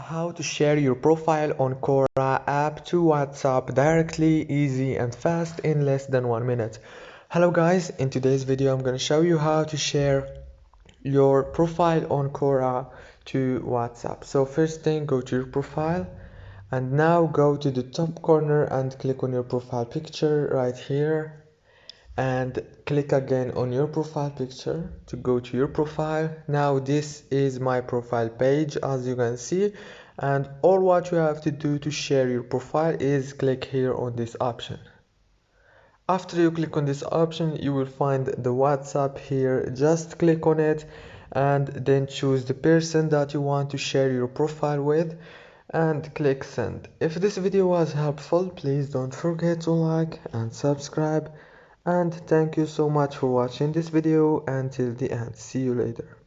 How to share your profile on Quora app to WhatsApp directly, easy and fast in less than 1 minute. Hello guys, in today's video I'm going to show you how to share your profile on Quora to WhatsApp. So first thing, go to your profile and now go to the top corner and click on your profile picture right here, and click again on your profile picture to go to your profile. Now this is my profile page, as you can see, and all what you have to do to share your profile is click here on this option. After you click on this option, you will find the WhatsApp here. Just click on it and then choose the person that you want to share your profile with and click send. If this video was helpful, please don't forget to like and subscribe, and thank you so much for watching this video until the end. See you later.